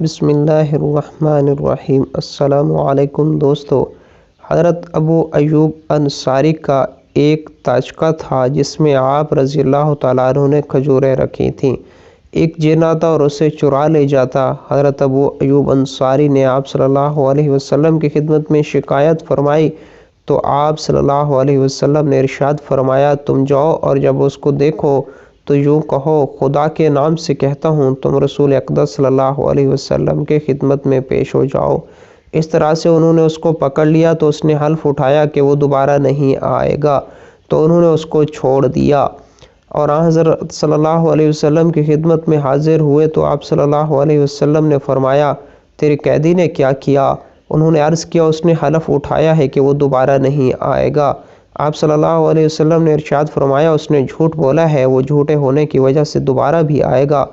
بسم اللہ الرحمن الرحیم۔ السلام علیکم دوستو۔ حضرت ابو ایوب انصاری کا ایک تاجکہ تھا جس میں آپ رضی اللہ تعالیٰ عنہ نے کھجوریں رکھی تھیں۔ ایک جن آتا اور اسے چرا لے جاتا۔ حضرت ابو ایوب انصاری نے آپ صلی اللہ علیہ وسلم کی خدمت میں شکایت فرمائی تو آپ صلی اللہ علیہ وسلم نے ارشاد فرمایا، تم جاؤ اور جب اس کو دیکھو تو یوں کہو، خدا کے نام سے کہتا ہوں تم رسول اقدس صلی اللہ علیہ وسلم کے خدمت میں پیش ہو جاؤ۔ اس طرح سے انہوں نے اس کو پکڑ لیا تو اس نے حلف اٹھایا کہ وہ دوبارہ نہیں آئے گا، تو انہوں نے اس کو چھوڑ دیا اور حضرت صلی اللہ علیہ وسلم کی خدمت میں حاضر ہوئے تو آپ صلی اللہ علیہ وسلم نے فرمایا، تیرے قیدی نے کیا کیا؟ انہوں نے عرض کیا، اس نے حلف اٹھایا ہے کہ وہ دوبارہ نہیں آئے گا۔ آپ صلی اللہ علیہ وسلم نے ارشاد فرمایا، اس نے جھوٹ بولا ہے، وہ جھوٹے ہونے کی وجہ سے دوبارہ بھی آئے گا۔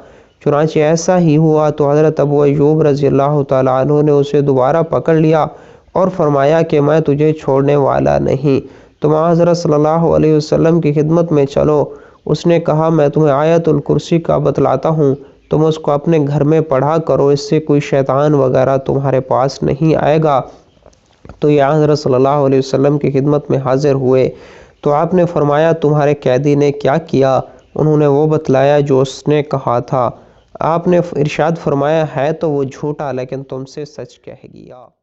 چنانچہ ایسا ہی ہوا تو حضرت ابو ایوب رضی اللہ تعالیٰ عنہ نے اسے دوبارہ پکڑ لیا اور فرمایا کہ میں تجھے چھوڑنے والا نہیں، تم حضرت صلی اللہ علیہ وسلم کی خدمت میں چلو۔ اس نے کہا، میں تمہیں آیت الکرسی کا بتلاتا ہوں، تم اس کو اپنے گھر میں پڑھا کرو، اس سے کوئی شیطان وغیرہ تمہارے پاس نہیں آئے گا۔ تو یہ حضرت صلی اللہ علیہ وسلم کی خدمت میں حاضر ہوئے تو آپ نے فرمایا، تمہارے قیدی نے کیا کیا؟ انہوں نے وہ بتلایا جو اس نے کہا تھا۔ آپ نے ارشاد فرمایا، ہے تو وہ جھوٹا لیکن تم سے سچ کہہ گیا۔